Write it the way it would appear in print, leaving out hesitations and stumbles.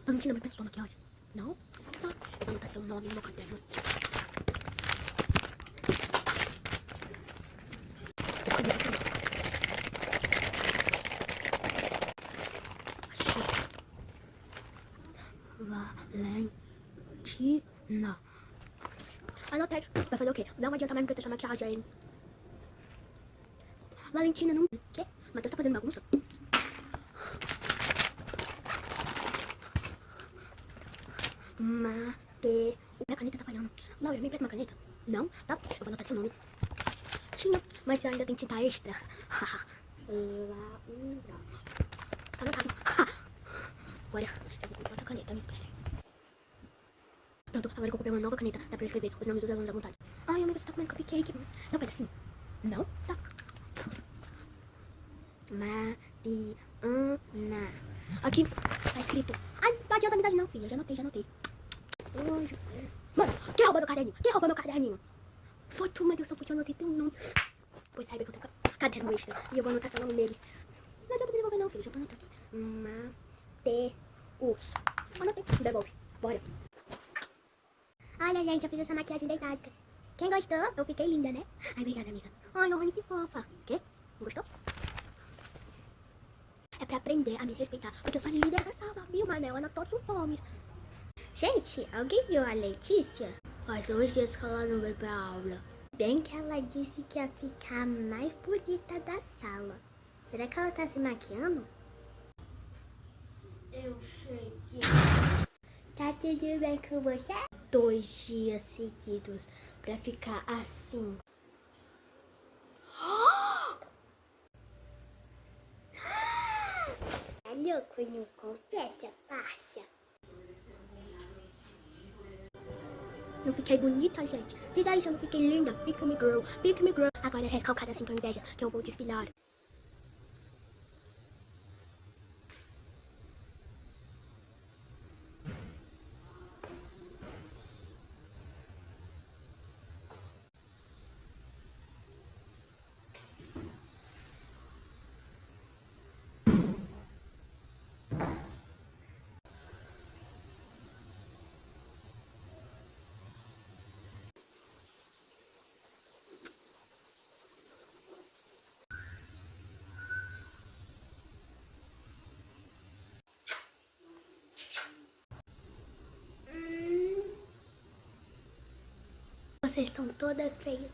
Valentina, me presta sua maquiagem. Não? Tá. Vou anotar seu nome no meu caderno. Valentina. Anotei. Vai fazer o quê? Dá um adiantamento pra sua maquiagem. Valentina não... Quê? Matheus tá fazendo bagunça? Mateus... Minha caneta tá falhando. Laura, me empresta uma caneta? Não? Tá. Eu vou anotar seu nome. Tinha, mas ainda tem tinta extra. Laura. Anotado. Agora, eu vou comprar outra caneta, me espere. Pronto, agora que eu comprei uma nova caneta, dá pra escrever os nomes dos alunos à vontade. Ai, amiga, você tá comendo cupcake. Não, pera assim. Não? Tá. Mariana. Aqui, tá escrito. Ai, não adianta amizade não, filha. Já anotei. Mano, quem roubou meu caderninho? Foi tu, Matheus, só porque eu anotei teu nome. Pois saiba que eu tenho caderno extra e eu vou anotar seu nome nele. Não adianta me devolver não, filho. Já vou anotar aqui. Mateus. Anotei. Devolve. Bora. Olha, gente, eu fiz essa maquiagem bem básica. Quem gostou? Eu fiquei linda, né? Ai, obrigada, amiga. Ai, Rony, que fofa. Quê? Não gostou? É pra aprender a me respeitar, porque eu sou a líder da sala, viu, Manel? Ana todos os nomes. Gente, alguém viu a Letícia? Faz 2 dias que ela não veio pra aula. Bem que ela disse que ia ficar mais bonita da sala. Será que ela tá se maquiando? Eu cheguei. Tá tudo bem com você? 2 dias seguidos pra ficar assim. É louco, não confessa, parça. Não fiquei bonita, gente? Diz aí se eu não fiquei linda. Pick me girl. Agora é recalcada assim com inveja que eu vou desfilar. Vocês são todas feias.